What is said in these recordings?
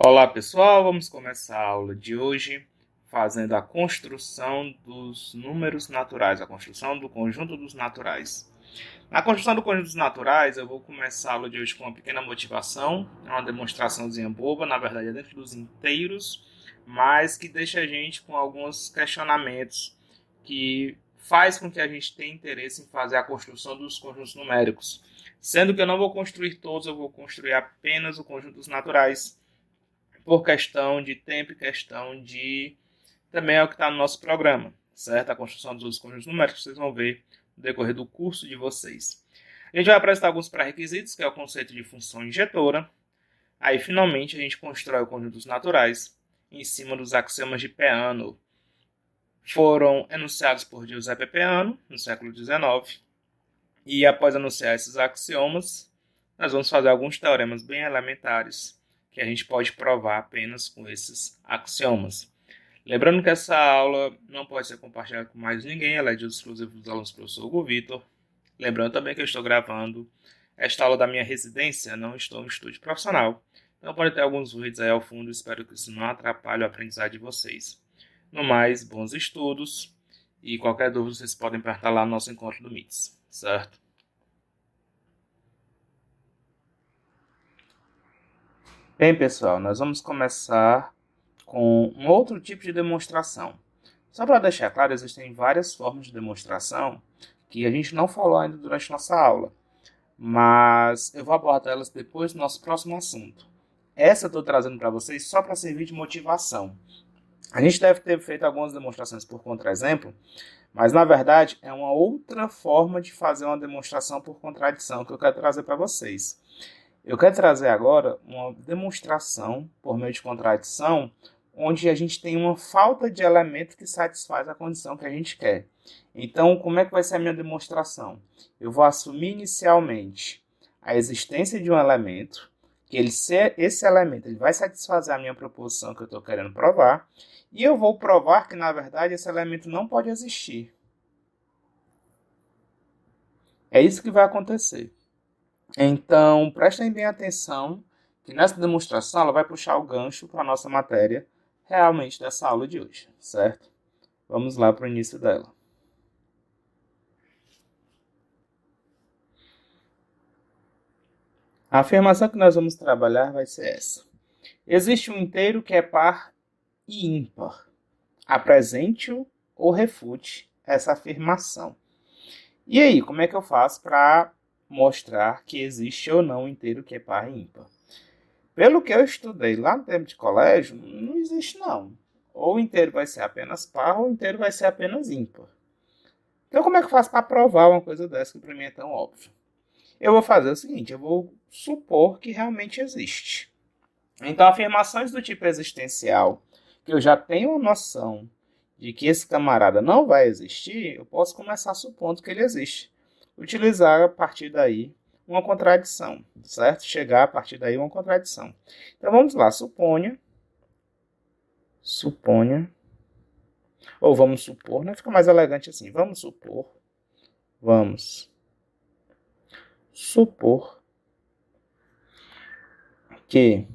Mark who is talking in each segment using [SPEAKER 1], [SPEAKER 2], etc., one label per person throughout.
[SPEAKER 1] Olá pessoal, vamos começar a aula de hoje fazendo a construção dos números naturais, a construção do conjunto dos naturais. Na construção do conjunto dos naturais, eu vou começar a aula de hoje com uma pequena motivação, é uma demonstraçãozinha boba, na verdade é dentro dos inteiros, mas que deixa a gente com alguns questionamentos que faz com que a gente tenha interesse em fazer a construção dos conjuntos numéricos. Sendo que eu não vou construir todos, eu vou construir apenas o conjunto dos naturais por questão de tempo e questão de... Também é o que está no nosso programa, certo? A construção dos outros conjuntos numéricos vocês vão ver no decorrer do curso de vocês. A gente vai apresentar alguns pré-requisitos, que é o conceito de função injetora. Aí, finalmente, a gente constrói o conjunto dos naturais em cima dos axiomas de Peano. Foram enunciados por Giuseppe Peano, no século XIX. E após anunciar esses axiomas, nós vamos fazer alguns teoremas bem elementares que a gente pode provar apenas com esses axiomas. Lembrando que essa aula não pode ser compartilhada com mais ninguém, ela é de uso exclusivo dos alunos do professor Hugo Vitor. Lembrando também que eu estou gravando esta aula da minha residência, não estou no estúdio profissional. Então pode ter alguns ruídos aí ao fundo, espero que isso não atrapalhe o aprendizado de vocês. No mais, bons estudos e qualquer dúvida vocês podem perguntar lá no nosso encontro do MITS, certo? Bem, pessoal, nós vamos começar com um outro tipo de demonstração. Só para deixar claro, existem várias formas de demonstração que a gente não falou ainda durante nossa aula, mas eu vou abordar elas depois do nosso próximo assunto. Essa eu estou trazendo para vocês só para servir de motivação. A gente deve ter feito algumas demonstrações por contra-exemplo, mas na verdade é uma outra forma de fazer uma demonstração por contradição que eu quero trazer para vocês. Eu quero trazer agora uma demonstração por meio de contradição, onde a gente tem uma falta de elemento que satisfaz a condição que a gente quer. Então, como é que vai ser a minha demonstração? Eu vou assumir inicialmente a existência de um elemento, que esse elemento ele vai satisfazer a minha proposição que eu estou querendo provar, e eu vou provar que, na verdade, esse elemento não pode existir. É isso que vai acontecer. Então, prestem bem atenção que nessa demonstração ela vai puxar o gancho para a nossa matéria realmente dessa aula de hoje, certo? Vamos lá para o início dela. A afirmação que nós vamos trabalhar vai ser essa. Existe um inteiro que é par e ímpar. Apresente-o ou refute essa afirmação. E aí, como é que eu faço para mostrar que existe ou não um inteiro que é par e ímpar? Pelo que eu estudei lá no tempo de colégio, não existe não. Ou o inteiro vai ser apenas par, ou o inteiro vai ser apenas ímpar. Então como é que eu faço para provar uma coisa dessa que para mim é tão óbvio? Eu vou fazer o seguinte, eu vou supor que realmente existe. Então afirmações do tipo existencial, que eu já tenho uma noção de que esse camarada não vai existir, eu posso começar supondo que ele existe. Utilizar a partir daí uma contradição, certo? Chegar a partir daí uma contradição. Então vamos lá, suponha, ou vamos supor, né? Fica mais elegante assim. Vamos supor que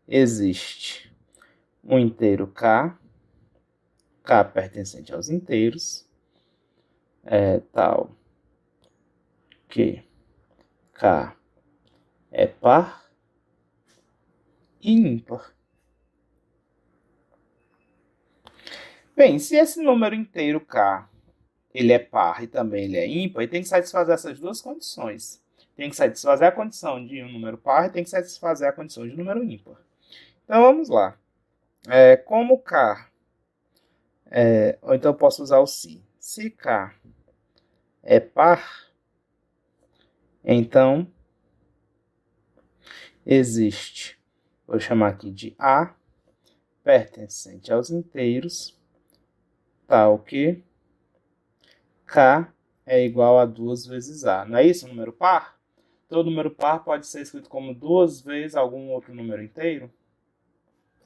[SPEAKER 1] existe um inteiro K pertencente aos inteiros, tal que K é par e ímpar. Bem, se esse número inteiro K ele é par e também ele é ímpar, ele tem que satisfazer essas duas condições. Tem que satisfazer a condição de um número par e tem que satisfazer a condição de um número ímpar. Então vamos lá. Como K, ou então eu posso usar o se. Se K é par, então existe, vou chamar aqui de A, pertencente aos inteiros, tal que K é igual a 2 vezes A. Não é isso, número par? Todo número par pode ser escrito como 2 vezes algum outro número inteiro?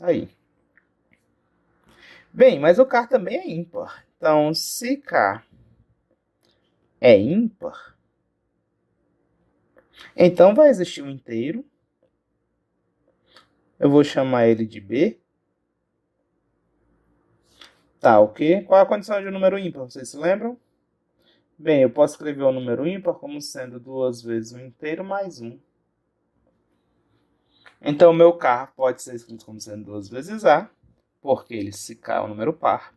[SPEAKER 1] Aí. Bem, mas o K também é ímpar. Então, se K é ímpar, então vai existir um inteiro Eu vou chamar ele de B. Tá, ok? Qual é a condição de um número ímpar? Vocês se lembram? Bem, eu posso escrever o número ímpar como sendo 2 vezes um inteiro mais 1. Então, o meu carro pode ser escrito como sendo 2 vezes A, porque ele se K é um número par.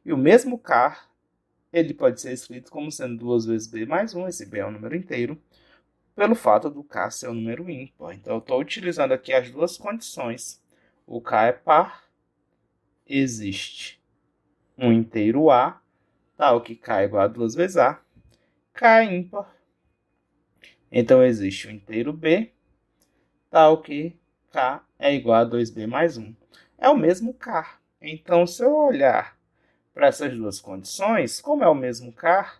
[SPEAKER 1] E o mesmo car, ele pode ser escrito como sendo 2 vezes B mais 1, esse B é um número inteiro, pelo fato do K ser um número ímpar. Então, eu estou utilizando aqui as duas condições. O K é par, existe um inteiro A, tal que K é igual a 2 vezes A. K é ímpar, então existe um inteiro B, tal que K é igual a 2B mais 1. É o mesmo K. Então, se eu olhar para essas duas condições, como é o mesmo K,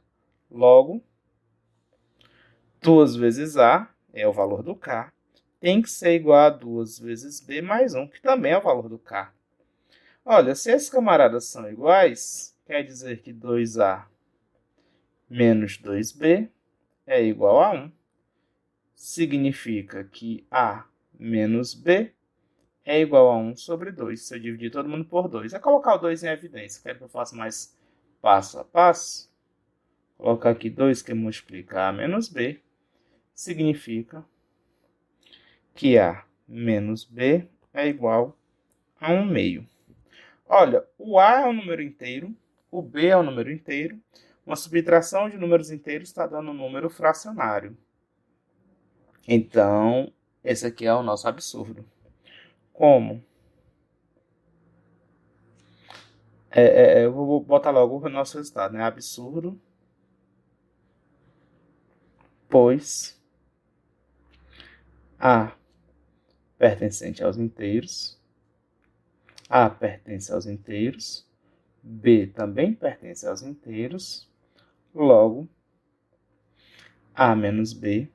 [SPEAKER 1] logo, 2 vezes A é o valor do K, tem que ser igual a 2 vezes B mais 1, que também é o valor do K. Olha, se esses camaradas são iguais, quer dizer que 2A menos 2B é igual a 1. Significa que A menos B é igual a 1 sobre 2. Se eu dividir todo mundo por 2, é colocar o 2 em evidência. Quero que eu faça mais passo a passo. Colocar aqui 2 que multiplica A menos B. Significa que A menos B é igual a 1 meio. Olha, o A é um número inteiro, o B é um número inteiro. Uma subtração de números inteiros está dando um número fracionário. Então, esse aqui é o nosso absurdo. Como? Eu vou botar logo o nosso resultado, né? Absurdo, pois A pertencente aos inteiros, A pertence aos inteiros, B também pertence aos inteiros, logo, A menos B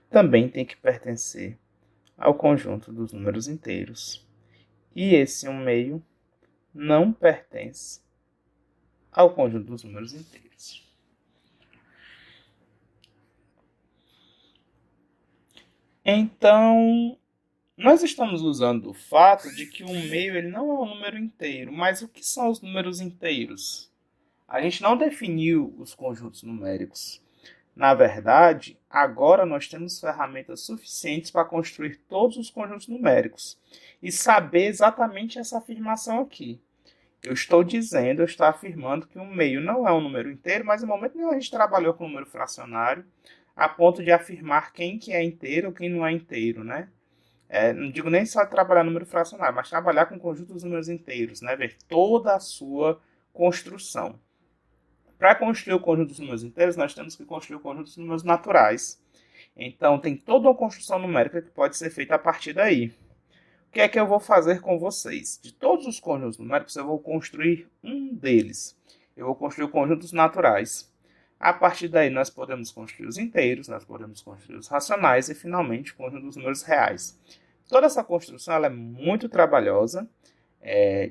[SPEAKER 1] também tem que pertencer ao conjunto dos números inteiros. E esse 1 meio não pertence ao conjunto dos números inteiros. Então, nós estamos usando o fato de que 1 meio ele não é um número inteiro. Mas o que são os números inteiros? A gente não definiu os conjuntos numéricos. Na verdade, agora nós temos ferramentas suficientes para construir todos os conjuntos numéricos e saber exatamente essa afirmação aqui. Eu estou afirmando que 1 meio não é um número inteiro, mas no momento nenhum a gente trabalhou com número fracionário a ponto de afirmar quem que é inteiro ou quem não é inteiro, né? Não digo nem só trabalhar número fracionário, mas trabalhar com o conjunto dos números inteiros, né? Ver toda a sua construção. Para construir o conjunto dos números inteiros, nós temos que construir o conjunto dos números naturais. Então, tem toda uma construção numérica que pode ser feita a partir daí. O que é que eu vou fazer com vocês? De todos os conjuntos numéricos, eu vou construir um deles. Eu vou construir o conjunto dos naturais. A partir daí, nós podemos construir os inteiros, nós podemos construir os racionais e, finalmente, o conjunto dos números reais. Toda essa construção ela é muito trabalhosa,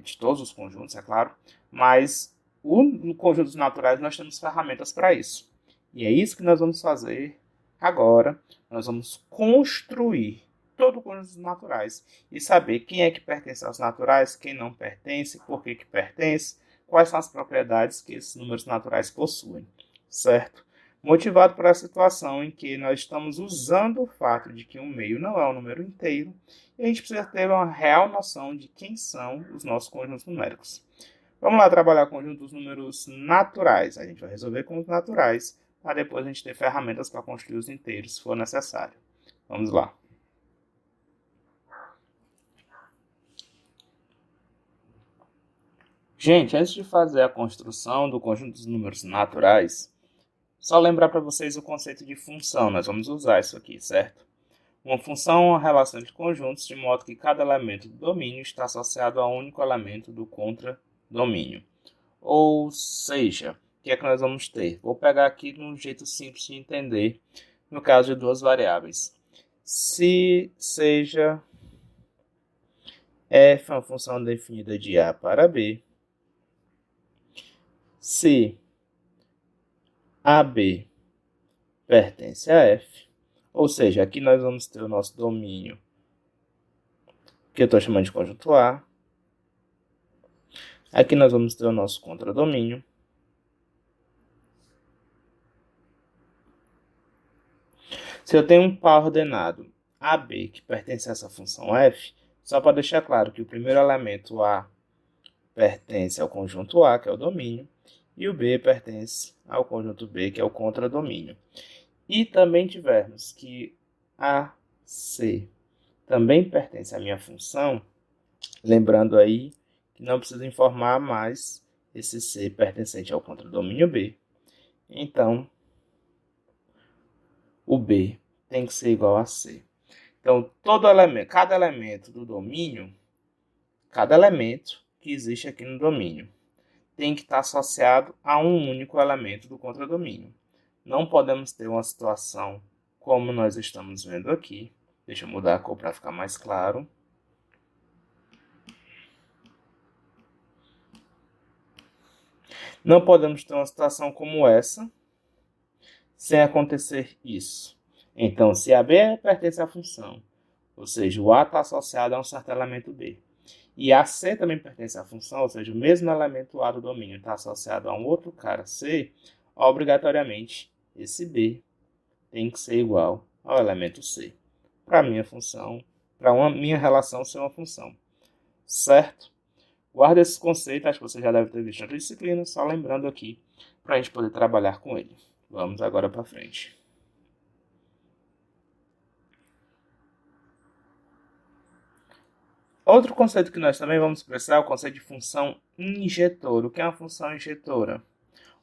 [SPEAKER 1] de todos os conjuntos, é claro, mas no conjunto dos naturais nós temos ferramentas para isso. E é isso que nós vamos fazer agora. Nós vamos construir todo o conjunto dos naturais e saber quem é que pertence aos naturais, quem não pertence, por que pertence, quais são as propriedades que esses números naturais possuem, certo? Motivado por essa situação em que nós estamos usando o fato de que 1 meio não é um número inteiro, e a gente precisa ter uma real noção de quem são os nossos conjuntos numéricos. Vamos lá trabalhar o conjunto dos números naturais. A gente vai resolver com os naturais, para depois a gente ter ferramentas para construir os inteiros, se for necessário. Vamos lá. Gente, antes de fazer a construção do conjunto dos números naturais, só lembrar para vocês o conceito de função. Nós vamos usar isso aqui, certo? Uma função é uma relação de conjuntos, de modo que cada elemento do domínio está associado a um único elemento do contradomínio. Ou seja, o que é que nós vamos ter? Vou pegar aqui de um jeito simples de entender, no caso de duas variáveis. Se seja f uma função definida de A para B, se AB pertence a F, Ou seja, aqui nós vamos ter o nosso domínio, que eu estou chamando de conjunto A. Aqui nós vamos ter o nosso contradomínio. Se eu tenho um par ordenado AB que pertence a essa função f, só para deixar claro que o primeiro elemento A pertence ao conjunto A, que é o domínio, e o B pertence ao conjunto B, que é o contradomínio. E também tivermos que AC também pertence à minha função, lembrando aí que não precisa informar mais esse C pertencente ao contradomínio B. Então, o B tem que ser igual a C. Então, cada elemento do domínio, cada elemento que existe aqui no domínio, tem que estar associado a um único elemento do contradomínio. Não podemos ter uma situação como nós estamos vendo aqui. Deixa eu mudar a cor para ficar mais claro. Não podemos ter uma situação como essa sem acontecer isso. Então, se a B pertence à função, ou seja, o A está associado a um certo elemento B, e a C também pertence à função, ou seja, o mesmo elemento A do domínio está associado a um outro cara C, obrigatoriamente esse B tem que ser igual ao elemento C, para a minha função, para a minha relação ser uma função, certo? Guarda esse conceito, acho que você já deve ter visto na disciplina, só lembrando aqui, para a gente poder trabalhar com ele. Vamos agora para frente. Outro conceito que nós também vamos expressar é o conceito de função injetora. O que é uma função injetora?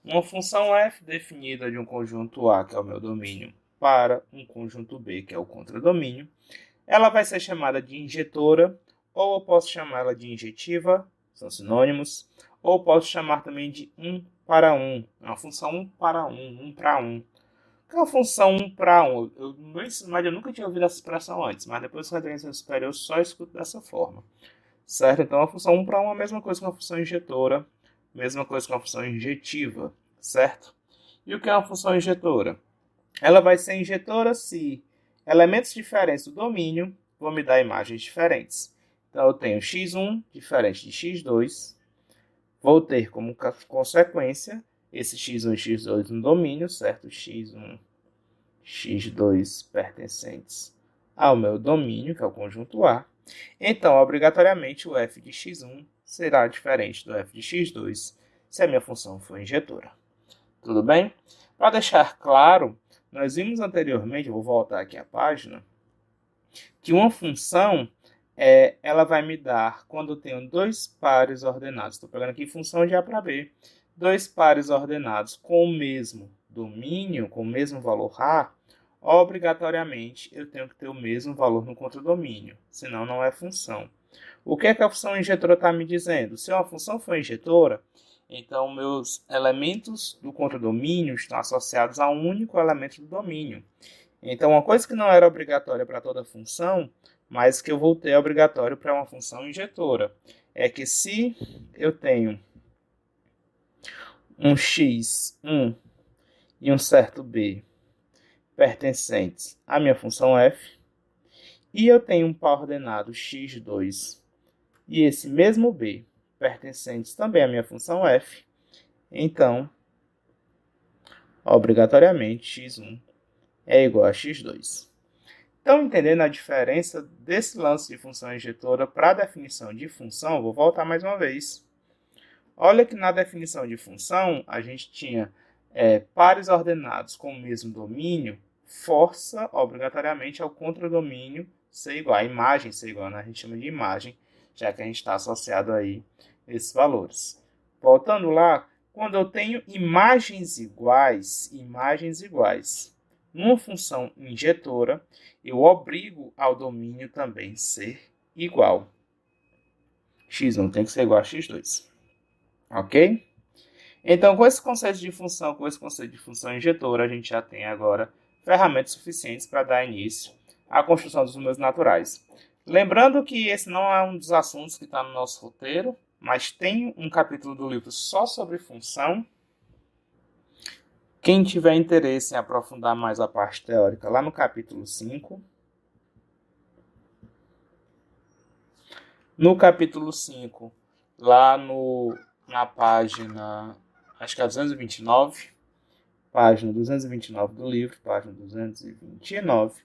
[SPEAKER 1] Uma função f definida de um conjunto A, que é o meu domínio, para um conjunto B, que é o contradomínio, ela vai ser chamada de injetora, ou eu posso chamá-la de injetiva, são sinônimos, ou posso chamar também de 1 para 1, uma função 1 para 1, 1 para 1. O que é uma função 1 para 1? Eu nunca tinha ouvido essa expressão antes, mas depois que eu entrei no ensino superior eu só escuto dessa forma. Certo? Então a função 1 para 1 é a mesma coisa que uma função injetora, mesma coisa que uma função injetiva, certo? E o que é uma função injetora? Ela vai ser injetora se elementos diferentes do domínio vão me dar imagens diferentes. Então eu tenho x1 diferente de x2, vou ter como consequência esse x1 e x2 no domínio, certo? x1, x2 pertencentes ao meu domínio, que é o conjunto A. Então, obrigatoriamente, o f de x1 será diferente do f de x2 se a minha função for injetora. Tudo bem? Para deixar claro, nós vimos anteriormente, eu vou voltar aqui à página, que uma função ela vai me dar, quando eu tenho dois pares ordenados, estou pegando aqui função de A para B, dois pares ordenados com o mesmo domínio, com o mesmo valor A, obrigatoriamente eu tenho que ter o mesmo valor no contradomínio, senão não é função. O que é que a função injetora está me dizendo? Se uma função for injetora, então meus elementos do contradomínio estão associados a um único elemento do domínio. Então, uma coisa que não era obrigatória para toda função, mas que eu vou ter obrigatório para uma função injetora, é que se eu tenho um x1 e um certo b pertencentes à minha função f, e eu tenho um par ordenado x2 e esse mesmo b pertencentes também à minha função f, então, obrigatoriamente, x1 é igual a x2. Então, entendendo a diferença desse lance de função injetora para a definição de função, vou voltar mais uma vez. Olha que na definição de função, a gente tinha pares ordenados com o mesmo domínio, força obrigatoriamente ao contradomínio ser igual, a imagem ser igual, né? A gente chama de imagem, já que a gente está associado aí a esses valores. Voltando lá, quando eu tenho imagens iguais, numa função injetora, eu obrigo ao domínio também ser igual. x1 tem que ser igual a x2. Ok? Então, com esse conceito de função, com esse conceito de função injetora, a gente já tem agora ferramentas suficientes para dar início à construção dos números naturais. Lembrando que esse não é um dos assuntos que está no nosso roteiro, mas tem um capítulo do livro só sobre função, Quem tiver interesse em aprofundar mais a parte teórica, lá no capítulo 5. No capítulo 5, lá na página, acho que é 229, página 229 do livro, página 229,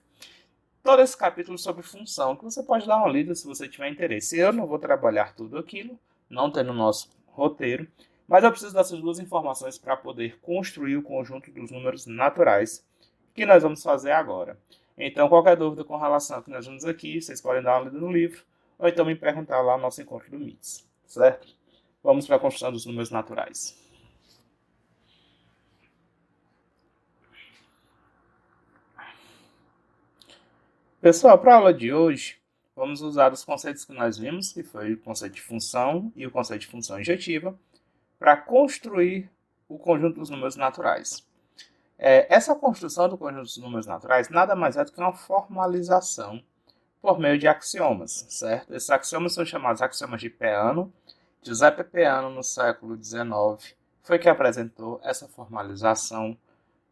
[SPEAKER 1] todo esse capítulo sobre função, que você pode dar uma lida se você tiver interesse. Eu não vou trabalhar tudo aquilo, não tem no nosso roteiro, mas eu preciso dessas duas informações para poder construir o conjunto dos números naturais, que nós vamos fazer agora. Então, qualquer dúvida com relação ao que nós vimos aqui, vocês podem dar uma lida no livro, ou então me perguntar lá no nosso encontro do MITS, certo? Vamos para a construção dos números naturais. Pessoal, para a aula de hoje, vamos usar os conceitos que nós vimos, que foi o conceito de função e o conceito de função injetiva, para construir o conjunto dos números naturais. Essa construção do conjunto dos números naturais nada mais é do que uma formalização por meio de axiomas, certo? Esses axiomas são chamados axiomas de Peano. Giuseppe Peano, no século XIX, foi que apresentou essa formalização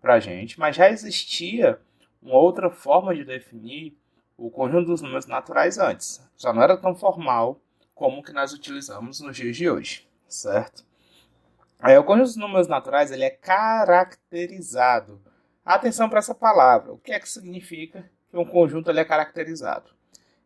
[SPEAKER 1] para a gente, mas já existia uma outra forma de definir o conjunto dos números naturais antes. Só não era tão formal como o que nós utilizamos nos dias de hoje, certo? O conjunto dos números naturais ele é caracterizado. Atenção para essa palavra. O que é que significa que um conjunto ele é caracterizado?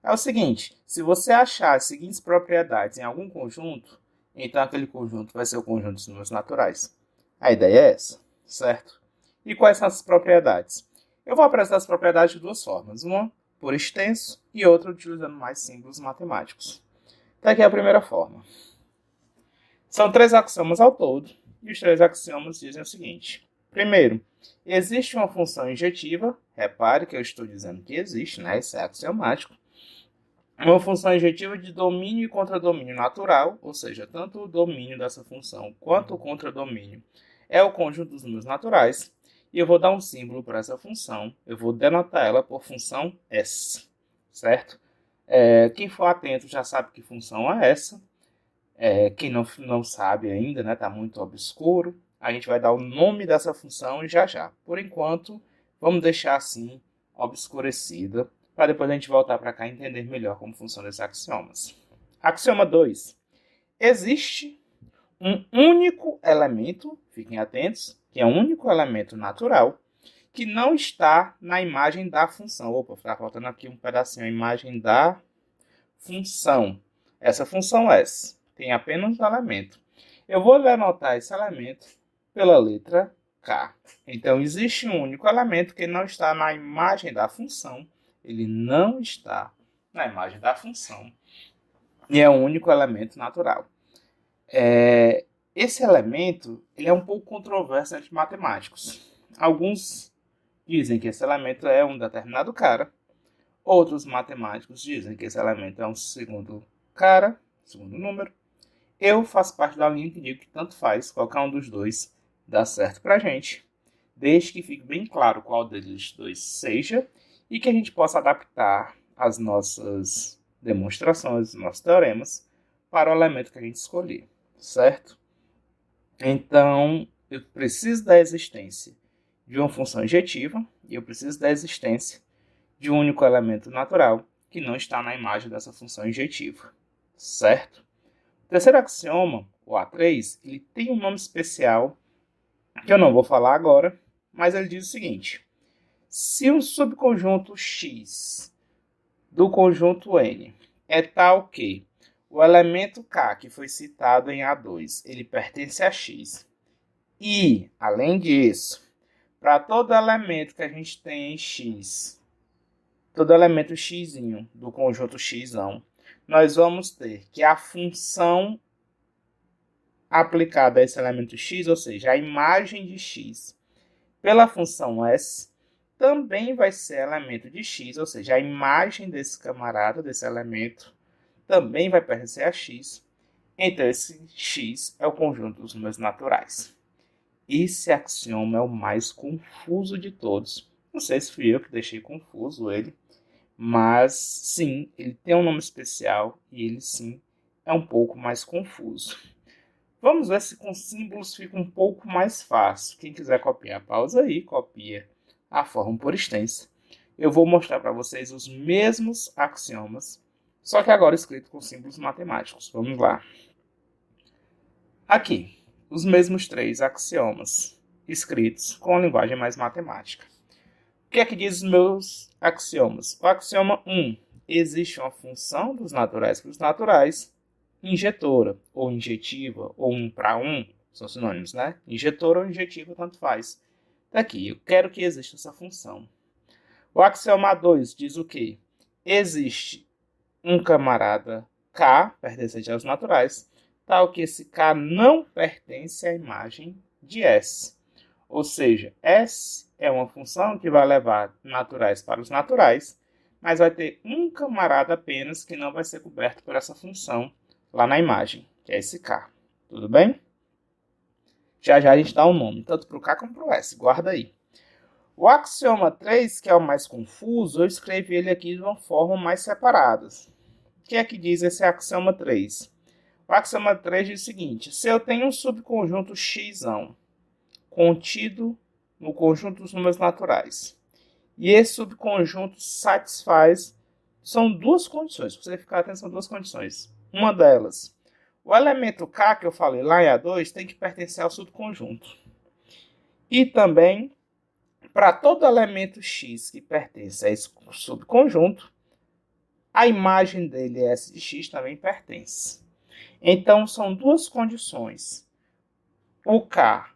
[SPEAKER 1] É o seguinte, se você achar as seguintes propriedades em algum conjunto, então aquele conjunto vai ser o conjunto dos números naturais. A ideia é essa, certo? E quais são essas propriedades? Eu vou apresentar as propriedades de duas formas, uma por extenso e outra utilizando mais símbolos matemáticos. Então aqui é a primeira forma. São 3 axiomas ao todo, e os 3 axiomas dizem o seguinte. Primeiro, existe uma função injetiva, repare que eu estou dizendo que existe, né? Isso é axiomático. Uma função injetiva de domínio e contradomínio natural, ou seja, tanto o domínio dessa função quanto o contradomínio é o conjunto dos números naturais. E eu vou dar um símbolo para essa função, eu vou denotar ela por função S, certo? Quem for atento já sabe que função é essa. Quem não sabe ainda, né, está muito obscuro, a gente vai dar o nome dessa função já. Por enquanto, vamos deixar assim, obscurecida, para depois a gente voltar para cá e entender melhor como funcionam esses axiomas. Axioma 2. Existe um único elemento, fiquem atentos, que é um único elemento natural, que não está na imagem da função. Opa, está faltando aqui um pedacinho, a imagem da função. Essa função S tem apenas um elemento. Eu vou denotar esse elemento pela letra K. Então, existe um único elemento que não está na imagem da função. Ele não está na imagem da função. E é um único elemento natural. Esse elemento ele é um pouco controverso entre matemáticos. Alguns dizem que esse elemento é um determinado cara. Outros matemáticos dizem que esse elemento é um segundo cara, segundo número. Eu faço parte da linha que digo que tanto faz, qualquer um dos dois dá certo pra gente, desde que fique bem claro qual deles dois seja e que a gente possa adaptar as nossas demonstrações, os nossos teoremas, para o elemento que a gente escolher, certo? Então, eu preciso da existência de uma função injetiva e eu preciso da existência de um único elemento natural que não está na imagem dessa função injetiva, certo? O terceiro axioma, o A3, ele tem um nome especial que eu não vou falar agora, mas ele diz o seguinte: se um subconjunto X do conjunto N é tal que o elemento K, que foi citado em A2, ele pertence a X, e, além disso, para todo elemento que a gente tem em X, todo elemento X do conjunto X, nós vamos ter que a função aplicada a esse elemento X, ou seja, a imagem de X, pela função S, também vai ser elemento de X, ou seja, a imagem desse camarada, desse elemento, também vai pertencer a X. Então, esse X é o conjunto dos números naturais. Esse axioma é o mais confuso de todos. Não sei se fui eu que deixei confuso ele, mas sim, ele tem um nome especial e ele sim é um pouco mais confuso. Vamos ver se com símbolos fica um pouco mais fácil. Quem quiser copiar, pausa aí, copia a forma por extenso. Eu vou mostrar para vocês os mesmos axiomas, só que agora escrito com símbolos matemáticos. Vamos lá. Aqui, os mesmos 3 axiomas escritos com a linguagem mais matemática. O que é que diz os meus axiomas? O axioma 1. Existe uma função dos naturais para os naturais injetora, ou injetiva, ou 1 para 1, são sinônimos, né? Injetora ou injetiva, tanto faz. Daqui, eu quero que exista essa função. O axioma 2 diz o quê? Existe um camarada K, pertencente aos naturais, tal que esse K não pertence à imagem de S. Ou seja, S é uma função que vai levar naturais para os naturais, mas vai ter um camarada apenas que não vai ser coberto por essa função lá na imagem, que é esse K. Tudo bem? Já já a gente dá um nome, tanto para o K como para o S. Guarda aí. O axioma 3, que é o mais confuso, eu escrevi ele aqui de uma forma mais separada. O que é que diz esse axioma 3? O axioma 3 diz o seguinte: se eu tenho um subconjunto x contido no conjunto dos números naturais, e esse subconjunto satisfaz, são duas condições, para você ficar atento, são duas condições. Uma delas, o elemento K que eu falei lá em A2 tem que pertencer ao subconjunto. E também, para todo elemento X que pertence a esse subconjunto, a imagem dele, S de X, também pertence. Então, são duas condições. O K,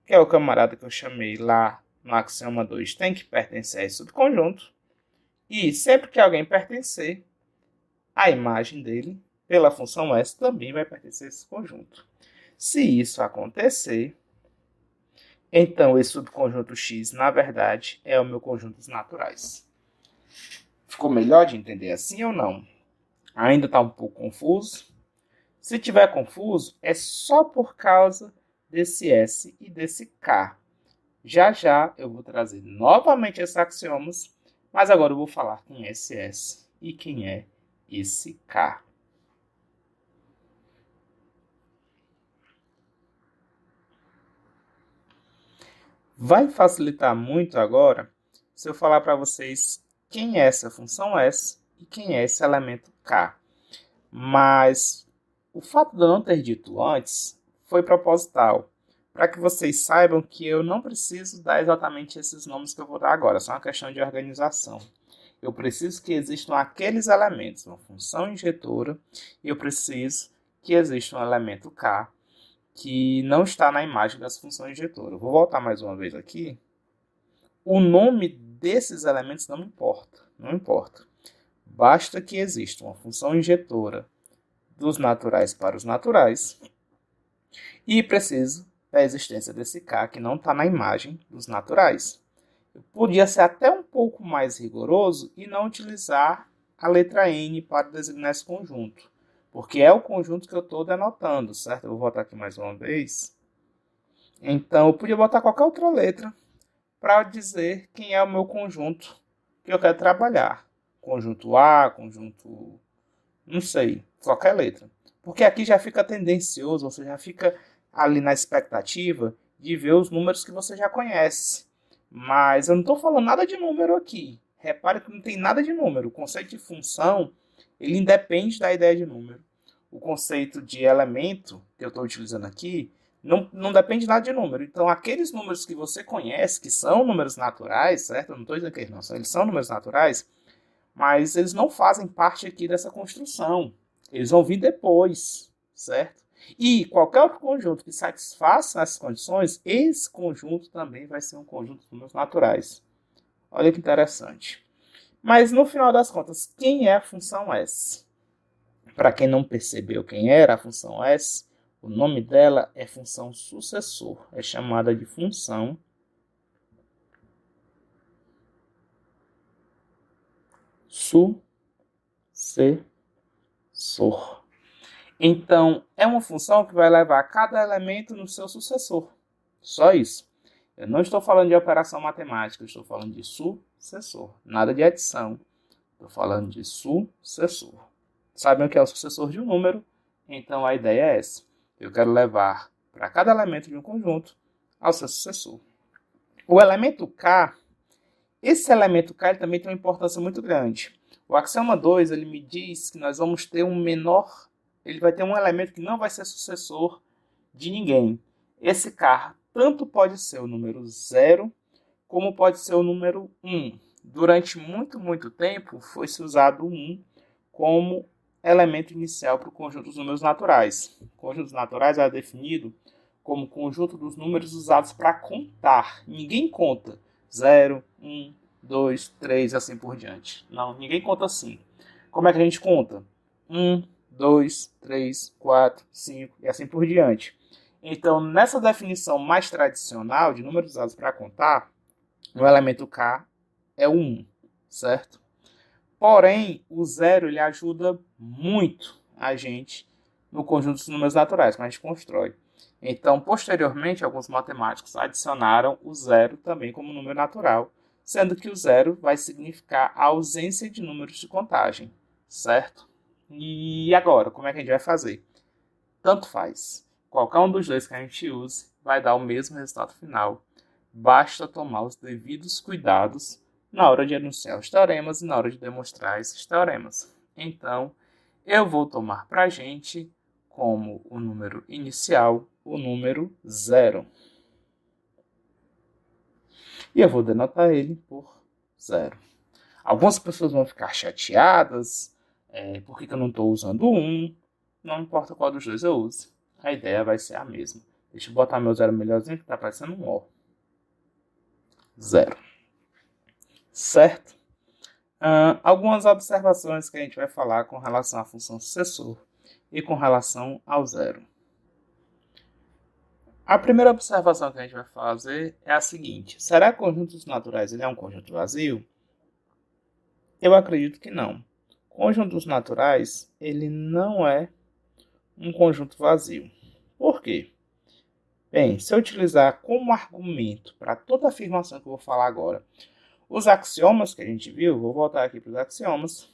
[SPEAKER 1] que é o camarada que eu chamei lá no axioma 2, tem que pertencer a esse subconjunto. E sempre que alguém pertencer, a imagem dele, pela função S, também vai pertencer a esse conjunto. Se isso acontecer, então esse subconjunto X, na verdade, é o meu conjunto dos naturais. Ficou melhor de entender assim ou não? Ainda está um pouco confuso? Se tiver confuso, é só por causa desse S e desse K. Já já eu vou trazer novamente esses axiomas, mas agora eu vou falar quem é esse S e quem é esse K. Vai facilitar muito agora se eu falar para vocês quem é essa função S e quem é esse elemento K. Mas o fato de eu não ter dito antes foi proposital, para que vocês saibam que eu não preciso dar exatamente esses nomes que eu vou dar agora, só uma questão de organização. Eu preciso que existam aqueles elementos, uma função injetora, e eu preciso que exista um elemento K que não está na imagem dessa função injetora. Eu vou voltar mais uma vez aqui. O nome desses elementos não importa, não importa. Basta que exista uma função injetora dos naturais para os naturais e preciso da existência desse K que não está na imagem dos naturais. Eu podia ser até um pouco mais rigoroso e não utilizar a letra N para designar esse conjunto, porque é o conjunto que eu estou denotando, certo? Eu vou botar aqui mais uma vez. Então, eu podia botar qualquer outra letra para dizer quem é o meu conjunto que eu quero trabalhar. Conjunto A, conjunto... não sei, qualquer letra. Porque aqui já fica tendencioso, você já fica ali na expectativa de ver os números que você já conhece. Mas eu não estou falando nada de número aqui. Repare que não tem nada de número. O conceito de função, ele independe da ideia de número. O conceito de elemento que eu estou utilizando aqui, não depende nada de número. Então, aqueles números que você conhece, que são números naturais, certo? Eu não estou dizendo que eles não são, eles são números naturais, mas eles não fazem parte aqui dessa construção. Eles vão vir depois, certo? E qualquer outro conjunto que satisfaça essas condições, esse conjunto também vai ser um conjunto de números naturais. Olha que interessante. Mas no final das contas, quem é a função S? Para quem não percebeu quem era a função S, o nome dela é função sucessor. É chamada de função sucessor. Então, é uma função que vai levar cada elemento no seu sucessor. Só isso. Eu não estou falando de operação matemática, eu estou falando de sucessor. Nada de adição. Estou falando de sucessor. Sabem o que é o sucessor de um número? Então, a ideia é essa. Eu quero levar para cada elemento de um conjunto ao seu sucessor. O elemento K, esse elemento K ele também tem uma importância muito grande. O axioma 2 ele me diz que nós vamos ter um menor, ele vai ter um elemento que não vai ser sucessor de ninguém. Esse K tanto pode ser o número 0, como pode ser o número 1. Durante muito tempo, foi-se usado o 1 como elemento inicial para o conjunto dos números naturais. O conjunto dos naturais é definido como conjunto dos números usados para contar. Ninguém conta 0, 1, 2, 3 e assim por diante. Não, ninguém conta assim. Como é que a gente conta? 1, 2, 3, 4, 5 e assim por diante. Então, nessa definição mais tradicional de números usados para contar, o elemento K é o 1, certo? Porém, o 0 ele ajuda muito a gente no conjunto dos números naturais, quando a gente constrói. Então, posteriormente, alguns matemáticos adicionaram o 0 também como número natural, sendo que o 0 vai significar a ausência de números de contagem, certo? E agora, como é que a gente vai fazer? Tanto faz. Qualquer um dos dois que a gente use vai dar o mesmo resultado final. Basta tomar os devidos cuidados na hora de enunciar os teoremas e na hora de demonstrar esses teoremas. Então, eu vou tomar para a gente como o número inicial o número 0. E eu vou denotar ele por 0. Algumas pessoas vão ficar chateadas, por que eu não estou usando o 1. Não importa qual dos dois eu use. A ideia vai ser a mesma. Deixa eu botar meu 0 melhorzinho, que está parecendo um O. 0. Certo? Algumas observações que a gente vai falar com relação à função sucessor e com relação ao 0. A primeira observação que a gente vai fazer é a seguinte. Será que conjuntos naturais ele é um conjunto vazio? Eu acredito que não. Conjuntos naturais ele não é um conjunto vazio. Por quê? Bem, se eu utilizar como argumento para toda afirmação que eu vou falar agora, os axiomas que a gente viu, vou voltar aqui para os axiomas,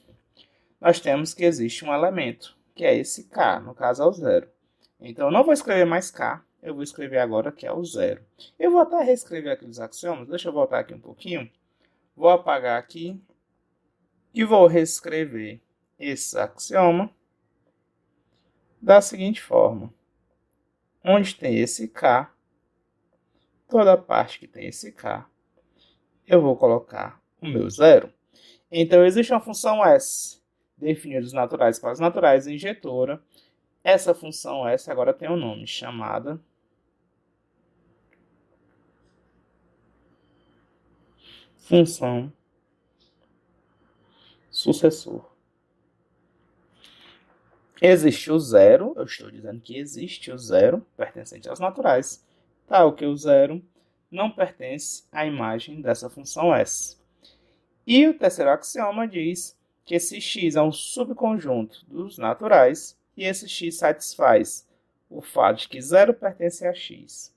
[SPEAKER 1] nós temos que existe um elemento, que é esse K, no caso é o 0. Então, eu não vou escrever mais K, eu vou escrever agora que é o 0. Eu vou até reescrever aqueles axiomas, deixa eu voltar aqui um pouquinho, vou apagar aqui e vou reescrever esse axioma da seguinte forma. Onde tem esse K, toda parte que tem esse K, eu vou colocar o meu 0. Então, existe uma função S, definida dos naturais para os naturais, injetora. Essa função S agora tem um nome, chamada função sucessor. Existe o 0, eu estou dizendo que existe o 0, pertencente aos naturais, tal que o 0 não pertence à imagem dessa função S. E o terceiro axioma diz que esse x é um subconjunto dos naturais e esse x satisfaz o fato de que 0 pertence a x.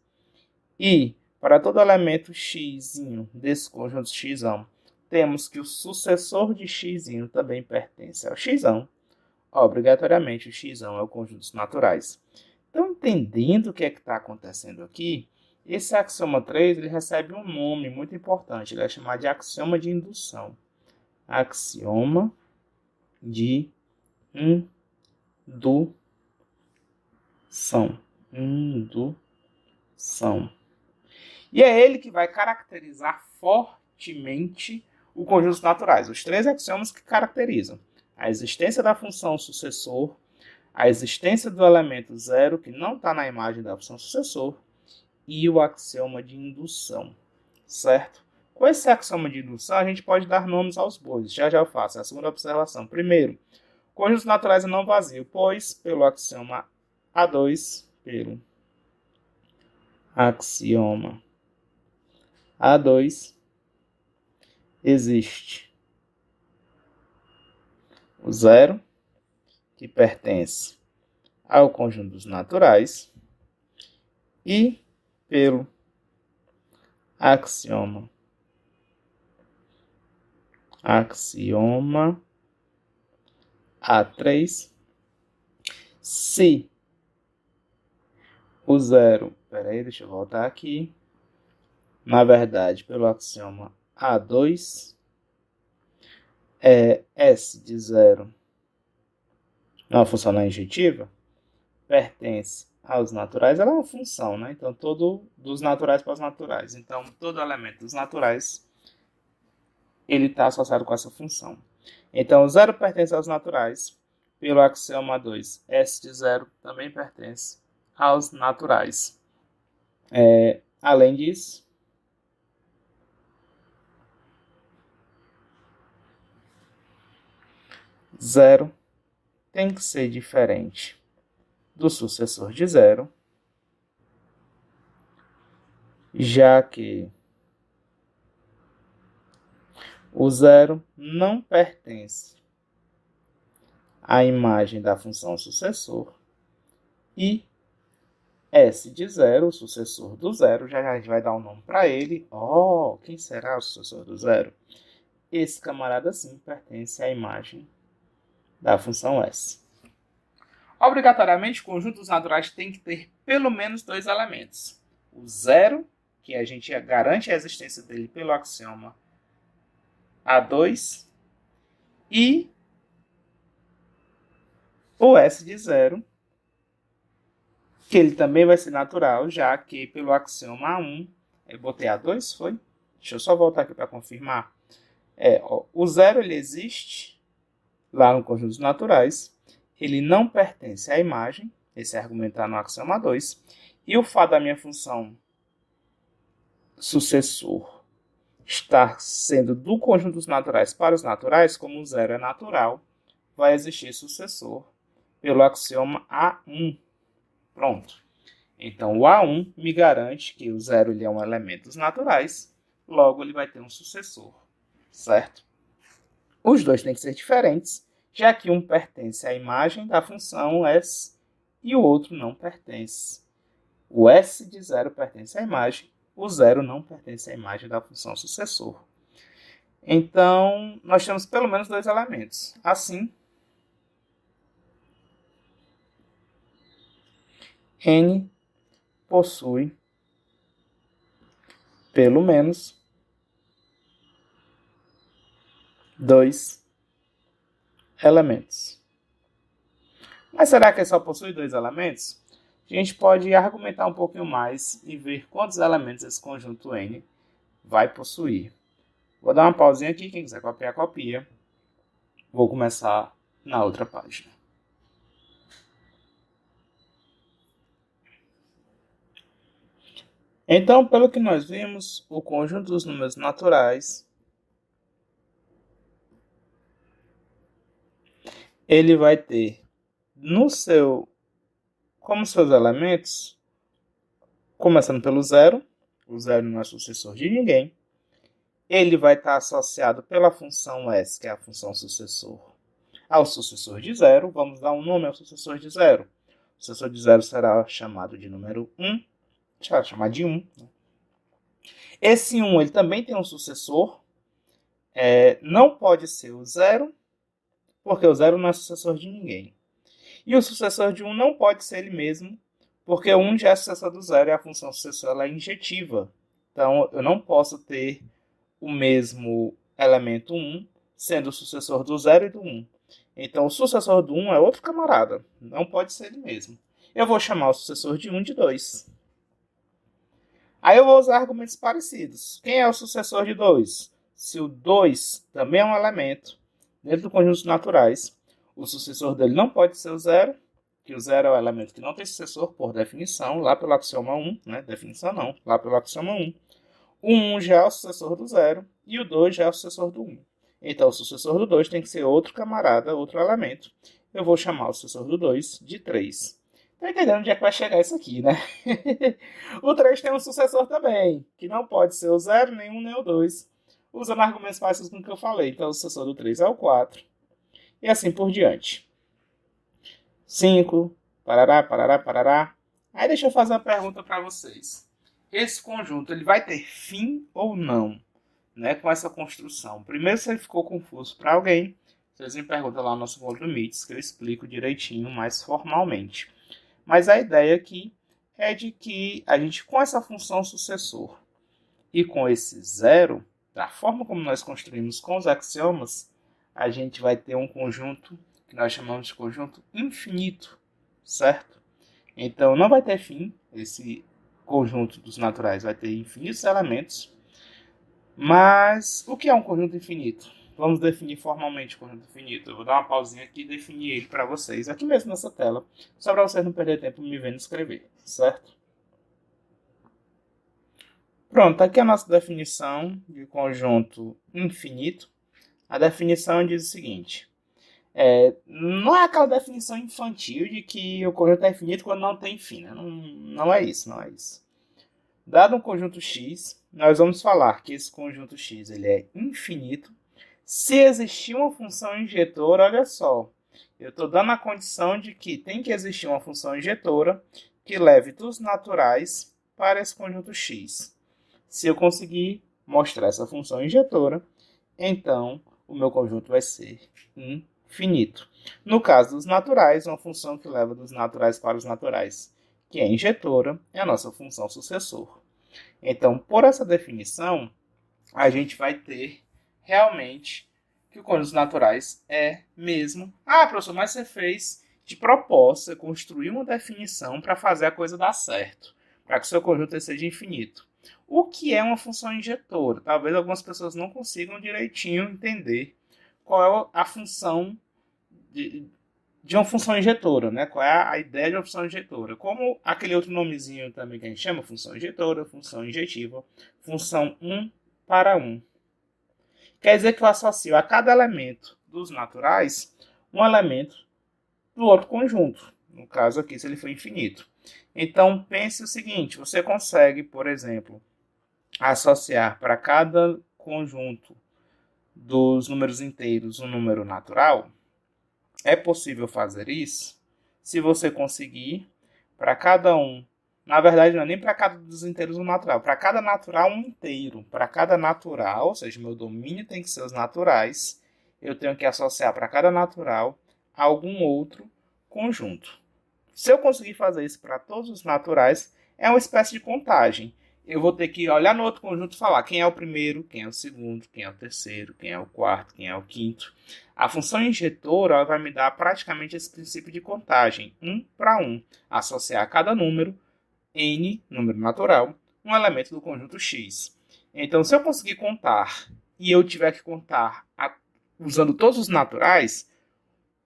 [SPEAKER 1] E, para todo elemento x desse conjunto x, temos que o sucessor de x também pertence ao x. Obrigatoriamente, o x é o conjunto dos naturais. Então, entendendo o que é que está acontecendo aqui, esse axioma 3 ele recebe um nome muito importante. Ele é chamado de axioma de indução. Axioma de indução. E é ele que vai caracterizar fortemente o conjunto dos naturais. Os três axiomas que caracterizam a existência da função sucessor, a existência do elemento 0, que não está na imagem da função sucessor, e o axioma de indução, certo? Com esse axioma de indução, a gente pode dar nomes aos bois. Já eu faço. É a segunda observação. Primeiro, conjuntos naturais é não vazio, pois, pelo axioma A2, pelo axioma A2, existe o 0, que pertence ao conjunto dos naturais, e pelo axioma A3, se o zero, peraí, deixa eu voltar aqui. Na verdade, pelo axioma A2, S de zero, uma função não injetiva, pertence aos naturais, ela é uma função, né? Então, todo dos naturais para os naturais. Então, todo elemento dos naturais, ele está associado com essa função. Então, o zero pertence aos naturais. Pelo axioma 2, S de zero também pertence aos naturais. Além disso, zero tem que ser diferente do sucessor de zero, já que o zero não pertence à imagem da função sucessor e S de zero, o sucessor do zero, já a gente vai dar um nome para ele. Quem será o sucessor do zero? Esse camarada sim pertence à imagem da função S. Obrigatoriamente, o conjunto dos naturais tem que ter pelo menos dois elementos. O zero, que a gente garante a existência dele pelo axioma A2, e o S de zero, que ele também vai ser natural, já que pelo axioma A1, eu botei A2, foi? Deixa eu só voltar aqui para confirmar. O zero ele existe lá no conjunto dos naturais, ele não pertence à imagem, esse argumento está no axioma 2, e o fato da minha função sucessor estar sendo do conjunto dos naturais para os naturais, como o zero é natural, vai existir sucessor pelo axioma A1. Pronto. Então, o A1 me garante que o zero ele é um elemento dos naturais, logo ele vai ter um sucessor, certo? Os dois têm que ser diferentes, já que um pertence à imagem da função S e o outro não pertence. O S de zero pertence à imagem, o zero não pertence à imagem da função sucessor. Então, nós temos pelo menos dois elementos. Assim, N possui pelo menos dois elementos. Mas será que só possui dois elementos? A gente pode argumentar um pouquinho mais e ver quantos elementos esse conjunto N vai possuir. Vou dar uma pausinha aqui, quem quiser copiar, copia. Vou começar na outra página. Então, pelo que nós vimos, o conjunto dos números naturais ele vai ter como seus elementos, começando pelo zero, o zero não é sucessor de ninguém, ele vai estar associado pela função S, que é a função sucessor, ao sucessor de zero. Vamos dar um nome ao sucessor de zero. O sucessor de zero será chamado de número 1, será chamado de 1. Esse 1 ele também tem um sucessor, não pode ser o zero, porque o zero não é sucessor de ninguém. E o sucessor de 1 não pode ser ele mesmo, porque o 1 já é sucessor do zero e a função sucessor ela é injetiva. Então, eu não posso ter o mesmo elemento 1 sendo o sucessor do 0 e do 1. Então, o sucessor do 1 é outro camarada, não pode ser ele mesmo. Eu vou chamar o sucessor de 1 de 2. Aí eu vou usar argumentos parecidos. Quem é o sucessor de 2? Se o 2 também é um elemento dentro do conjunto dos naturais, o sucessor dele não pode ser o 0, que o 0 é o elemento que não tem sucessor por definição, lá pelo axioma 1, né? Definição não, lá pelo axioma 1. O 1 já é o sucessor do 0 e o 2 já é o sucessor do 1. Então, o sucessor do 2 tem que ser outro camarada, outro elemento. Eu vou chamar o sucessor do 2 de 3. Tá entendendo onde é que vai chegar isso aqui, né? O 3 tem um sucessor também, que não pode ser o 0, nem o 1, nem o 2. Usando argumentos parecidos com o que eu falei. Então, o sucessor do 3 é o 4. E assim por diante. 5, parará, parará, parará. Aí deixa eu fazer uma pergunta para vocês. Esse conjunto ele vai ter fim ou não, né, com essa construção? Primeiro, se ele ficou confuso para alguém, vocês me perguntam lá no nosso Google Meets, que eu explico direitinho, mais formalmente. Mas a ideia aqui é de que a gente, com essa função sucessor e com esse zero, da forma como nós construímos com os axiomas, a gente vai ter um conjunto que nós chamamos de conjunto infinito, certo? Então, não vai ter fim, esse conjunto dos naturais vai ter infinitos elementos, mas o que é um conjunto infinito? Vamos definir formalmente o conjunto infinito. Eu vou dar uma pausinha aqui e definir ele para vocês, aqui mesmo nessa tela, só para vocês não perderem tempo me vendo escrever, certo? Pronto, aqui é a nossa definição de conjunto infinito. A definição diz o seguinte: não é aquela definição infantil de que o conjunto é infinito quando não tem fim. Né? Não é isso, não é isso. Dado um conjunto X, nós vamos falar que esse conjunto X ele é infinito se existir uma função injetora. Olha só, eu estou dando a condição de que tem que existir uma função injetora que leve dos naturais para esse conjunto X. Se eu conseguir mostrar essa função injetora, então o meu conjunto vai ser infinito. No caso dos naturais, uma função que leva dos naturais para os naturais, que é injetora, é a nossa função sucessor. Então, por essa definição, a gente vai ter realmente que o conjunto dos naturais é mesmo... Ah, professor, mas você fez de propósito, você construiu uma definição para fazer a coisa dar certo, para que o seu conjunto seja infinito. O que é uma função injetora? Talvez algumas pessoas não consigam direitinho entender qual é a função de uma função injetora, né? Qual é a ideia de uma função injetora. Como aquele outro nomezinho também que a gente chama, função injetora, função injetiva, função 1 para 1. Quer dizer que eu associo a cada elemento dos naturais um elemento do outro conjunto. No caso aqui, se ele for infinito. Então, pense o seguinte, você consegue, por exemplo, associar para cada conjunto dos números inteiros um número natural. É possível fazer isso se você conseguir para cada um. Na verdade, não é nem para cada dos inteiros um natural. Para cada natural, um inteiro. Para cada natural, ou seja, meu domínio tem que ser os naturais, eu tenho que associar para cada natural algum outro conjunto. Se eu conseguir fazer isso para todos os naturais, é uma espécie de contagem. Eu vou ter que olhar no outro conjunto e falar quem é o primeiro, quem é o segundo, quem é o terceiro, quem é o quarto, quem é o quinto. A função injetora ela vai me dar praticamente esse princípio de contagem, 1 para 1. Associar a cada número, n, número natural, um elemento do conjunto X. Então, se eu conseguir contar e eu tiver que contar usando todos os naturais,